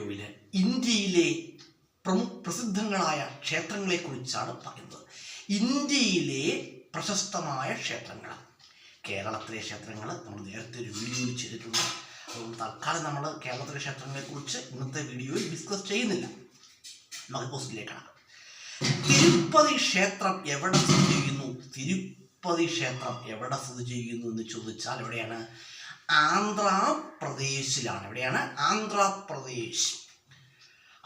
വീഡിയോയിൽ ഇന്ത്യയിലെ പ്രസിദ്ധങ്ങളായ ക്ഷേത്രങ്ങളെക്കുറിച്ചാണ് പറയുന്നത്. ഇന്ത്യയിലെ പ്രശസ്തമായ ക്ഷേത്രങ്ങൾ, കേരളത്തിലെ ക്ഷേത്രങ്ങൾ നമ്മൾ നേരത്തെ ഒരു വീഡിയോയിൽ ചെയ്തിട്ടുണ്ട്. അതുകൊണ്ട് തൽക്കാലം നമ്മൾ കേരളത്തിലെ ക്ഷേത്രങ്ങളെക്കുറിച്ച് ഇന്നത്തെ വീഡിയോയിൽ ഡിസ്കസ് ചെയ്യുന്നില്ല. നമുക്ക് പോസ്റ്റിലേക്കാണ്. തിരുപ്പതി ക്ഷേത്രം എവിടെ സ്ഥിതി ചെയ്യുന്നു? തിരുപ്പതി ക്ഷേത്രം എവിടെ സ്ഥിതി ചെയ്യുന്നു എന്ന് ചോദിച്ചാൽ എവിടെയാണ്? ആന്ധ്രാപ്രദേശിലാണ്. എവിടെയാണ്? ആന്ധ്രാപ്രദേശ്.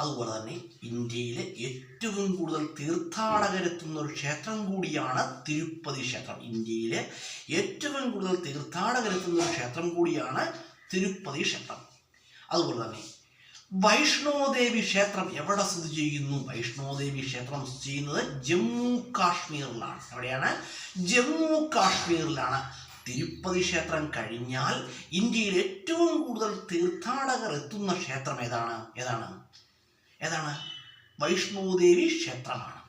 അതുപോലെ തന്നെ ഇന്ത്യയിലെ ഏറ്റവും കൂടുതൽ തീർത്ഥാടകരെത്തുന്ന ഒരു ക്ഷേത്രം കൂടിയാണ് തിരുപ്പതി ക്ഷേത്രം. ഇന്ത്യയിലെ ഏറ്റവും കൂടുതൽ തീർത്ഥാടകരെത്തുന്ന ഒരു ക്ഷേത്രം കൂടിയാണ് തിരുപ്പതി ക്ഷേത്രം. അതുപോലെ തന്നെ വൈഷ്ണോദേവി ക്ഷേത്രം എവിടെ സ്ഥിതി ചെയ്യുന്നു? വൈഷ്ണോദേവി ക്ഷേത്രം സ്ഥിതി ചെയ്യുന്നത് ജമ്മു കാശ്മീരിലാണ്. എവിടെയാണ്? ജമ്മു കാശ്മീരിലാണ്. തിരുപ്പതി ക്ഷേത്രം കഴിഞ്ഞാൽ ഇന്ത്യയിൽ ഏറ്റവും കൂടുതൽ തീർത്ഥാടകർ എത്തുന്ന ക്ഷേത്രം ഏതാണ്? വൈഷ്ണോദേവി ക്ഷേത്രമാണ്.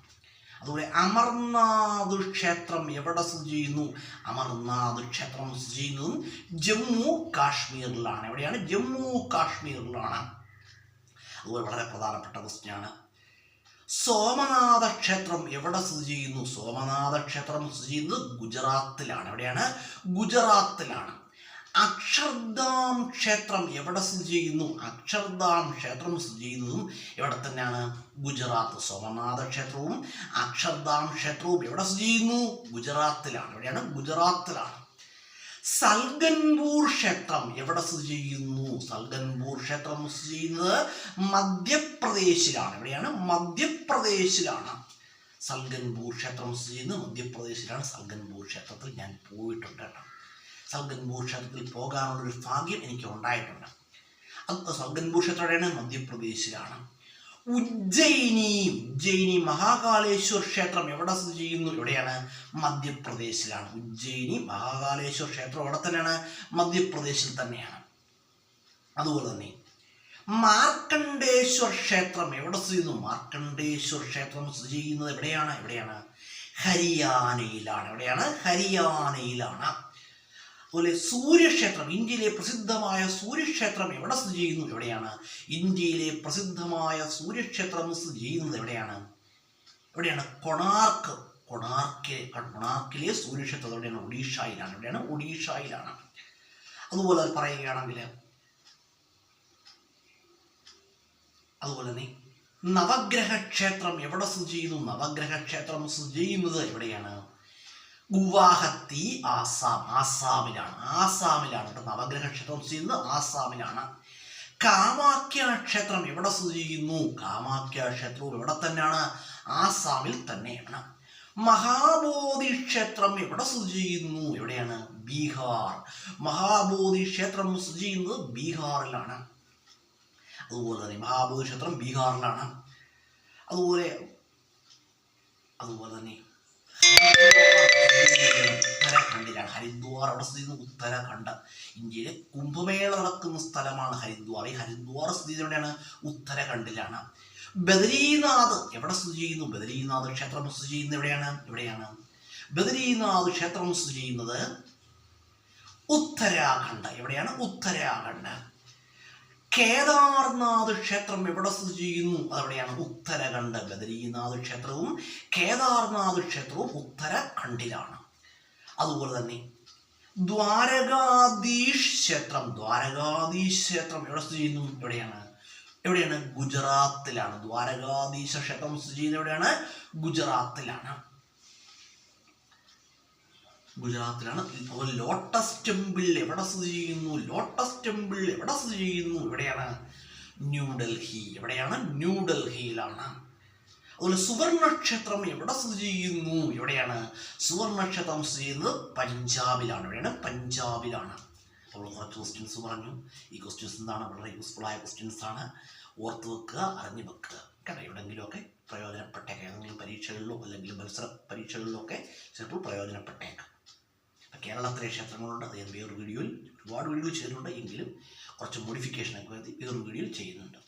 അതുപോലെ അമർനാഥ് ക്ഷേത്രം എവിടെ സ്ഥിതി ചെയ്യുന്നു? അമർനാഥ് ക്ഷേത്രം സ്ഥിതി ചെയ്യുന്നതും ജമ്മു കാശ്മീരിലാണ്. എവിടെയാണ്? ജമ്മു കാശ്മീരിലാണ്. അതുപോലെ വളരെ പ്രധാനപ്പെട്ട ക്വസ്റ്റ്യനാണ്, സോമനാഥ ക്ഷേത്രം എവിടെ സ്ഥിതി ചെയ്യുന്നു? സോമനാഥ ക്ഷേത്രം സ്ഥിതി ചെയ്യുന്നത് ഗുജറാത്തിലാണ്. എവിടെയാണ്? ഗുജറാത്തിലാണ്. അക്ഷർധാം ക്ഷേത്രം എവിടെ സ്ഥിതി ചെയ്യുന്നു? അക്ഷർധാം ക്ഷേത്രം സ്ഥിതി ചെയ്യുന്നതും എവിടെ തന്നെയാണ്? ഗുജറാത്ത്. സോമനാഥ ക്ഷേത്രവും അക്ഷർധാം ക്ഷേത്രവും എവിടെ സ്ഥിതി ചെയ്യുന്നു? ഗുജറാത്തിലാണ്. എവിടെയാണ്? ഗുജറാത്തിലാണ്. സൽഗൻപൂർ ക്ഷേത്രം എവിടെ സ്ഥിതി ചെയ്യുന്നു? സൽഗൻപൂർ ക്ഷേത്രം സ്ഥിതി ചെയ്യുന്നത് മധ്യപ്രദേശിലാണ്. എവിടെയാണ്? മധ്യപ്രദേശിലാണ്. സൽഗൻപൂർ ക്ഷേത്രം സ്ഥിതി ചെയ്യുന്നത് മധ്യപ്രദേശിലാണ്. സൽഗൻപൂർ ക്ഷേത്രത്തിൽ ഞാൻ പോയിട്ടുണ്ട്. സൽഗൻപൂർ ക്ഷേത്രത്തിൽ പോകാനുള്ളൊരു ഭാഗ്യം എനിക്ക് ഉണ്ടായിട്ടുണ്ട്. അത് സൽഗൻപൂർ ക്ഷേത്രം എവിടെയാണ്? മധ്യപ്രദേശിലാണ്. ഉജ്ജയിനി മഹാകാലേശ്വർ ക്ഷേത്രം എവിടെ സ്ഥിതി ചെയ്യുന്നു? എവിടെയാണ്? മധ്യപ്രദേശിലാണ്. ഉജ്ജയിനി മഹാകാലേശ്വർ ക്ഷേത്രം എവിടെ തന്നെയാണ്? മധ്യപ്രദേശിൽ തന്നെയാണ്. അതുപോലെ തന്നെ മാർക്കണ്ഡേശ്വർ ക്ഷേത്രം എവിടെ സ്ഥിതി ചെയ്യുന്നു? മാർക്കണ്ഡേശ്വർ ക്ഷേത്രം സ്ഥിതി ചെയ്യുന്നത് എവിടെയാണ്? ഹരിയാനയിലാണ്. എവിടെയാണ്? ഹരിയാനയിലാണ്. അതുപോലെ സൂര്യക്ഷേത്രം, ഇന്ത്യയിലെ പ്രസിദ്ധമായ സൂര്യക്ഷേത്രം എവിടെ സ്ഥിതി ചെയ്യുന്നു? എവിടെയാണ്? ഇന്ത്യയിലെ പ്രസിദ്ധമായ സൂര്യക്ഷേത്രം സ്ഥിതി ചെയ്യുന്നത് എവിടെയാണ്? കൊണാർക്കിലെ സൂര്യക്ഷേത്രം എവിടെയാണ്? ഒഡീഷയിലാണ്. എവിടെയാണ്? ഒഡീഷയിലാണ്. അതുപോലെ പറയുകയാണെങ്കിൽ തന്നെ നവഗ്രഹ ക്ഷേത്രം എവിടെ സ്ഥിതി ചെയ്യുന്നു? നവഗ്രഹ ക്ഷേത്രം സ്ഥിതി ചെയ്യുന്നത് എവിടെയാണ്? ഗുവാഹത്തി, ആസാമിലാണ്. നവഗ്രഹ ക്ഷേത്രം സ്ഥിതി ചെയ്യുന്നത് ആസാമിലാണ്. കാമാഖ്യ ക്ഷേത്രം എവിടെ സ്ഥിതി ചെയ്യുന്നു? കാമാഖ്യ ക്ഷേത്രവും എവിടെ തന്നെയാണ്? ആസാമിൽ തന്നെയാണ്. മഹാബോധി ക്ഷേത്രം എവിടെ സ്ഥിതി ചെയ്യുന്നു? എവിടെയാണ്? ബീഹാർ. മഹാബോധി ക്ഷേത്രം സ്ഥിതി ചെയ്യുന്നത് ബീഹാറിലാണ്. അതുപോലെ തന്നെ മഹാബോധി ക്ഷേത്രം ബീഹാറിലാണ്. അതുപോലെ തന്നെ ഉത്തരാഖണ്ഡിലാണ്. ഹരിദ്വാർ അവിടെ സ്ഥിതി ചെയ്യുന്നത് ഉത്തരാഖണ്ഡ്. ഇന്ത്യയിലെ കുംഭമേള നടക്കുന്ന സ്ഥലമാണ് ഹരിദ്വാർ. ഈ ഹരിദ്വാർ സ്ഥിതി ചെയ്യുന്നത് എവിടെയാണ്? ഉത്തരാഖണ്ഡിലാണ്. ബദരീനാഥ് എവിടെ സ്ഥിതി ചെയ്യുന്നു? ബദരീനാഥ് ക്ഷേത്രം സ്ഥിതി ചെയ്യുന്നത് എവിടെയാണ്? ബദരീനാഥ് ക്ഷേത്രം സ്ഥിതി ചെയ്യുന്നത് ഉത്തരാഖണ്ഡ്. എവിടെയാണ്? ഉത്തരാഖണ്ഡ്. കേദാർനാഥ് ക്ഷേത്രം എവിടെ സ്ഥിതി ചെയ്യുന്നു? അതെവിടെയാണ്? ഉത്തരാഖണ്ഡ്. ബദരീനാഥ് ക്ഷേത്രവും കേദാർനാഥ് ക്ഷേത്രവും ഉത്തരാഖണ്ഡിലാണ്. അതുപോലെ തന്നെ ദ്വാരകാധീഷ് ക്ഷേത്രം എവിടെ സ്ഥിതി ചെയ്യുന്നു? എവിടെയാണ്? ഗുജറാത്തിലാണ്. ദ്വാരകാധീശ ക്ഷേത്രം സ്ഥിതി ചെയ്യുന്നത് എവിടെയാണ്? ഗുജറാത്തിലാണ്. അതുപോലെ ലോട്ടസ് ടെമ്പിൾ എവിടെ സ്ഥിതി ചെയ്യുന്നു? എവിടെയാണ്? ന്യൂഡൽഹി. എവിടെയാണ്? ന്യൂഡൽഹിയിലാണ്. അതുപോലെ സുവർണക്ഷേത്രം എവിടെ സ്ഥിതി ചെയ്യുന്നു? എവിടെയാണ്? സുവർണക്ഷേത്രം സ്ഥിതി ചെയ്യുന്നത് പഞ്ചാബിലാണ്. എവിടെയാണ്? പഞ്ചാബിലാണ്. അപ്പോൾ കുറച്ച് ക്വസ്റ്റ്യൻസ് പറഞ്ഞു. ഈ ക്വസ്റ്റ്യൻസ് എന്താണ്? വളരെ യൂസ്ഫുൾ ആയ ക്വസ്റ്റ്യൻസ് ആണ്. ഓർത്ത് വെക്കുക, അറിഞ്ഞു വെക്കുക. കാരണം എവിടെയെങ്കിലുമൊക്കെ പ്രയോജനപ്പെട്ടേക്കാം. ഏതെങ്കിലും പരീക്ഷകളിലോ അല്ലെങ്കിൽ മത്സര പരീക്ഷകളിലോ ഒക്കെ ചിലപ്പോൾ പ്രയോജനപ്പെട്ടേക്കാം. കേരളത്തിലെ ക്ഷേത്രങ്ങളുണ്ട്. അത് ഞാൻ വേറൊരു വീഡിയോയിൽ ഒരുപാട് വീഡിയോ ചെയ്തിട്ടുണ്ട്. എങ്കിലും കുറച്ച് മോഡിഫിക്കേഷനൊക്കെ വേറൊരു വീഡിയോയിൽ ചെയ്യുന്നുണ്ട്.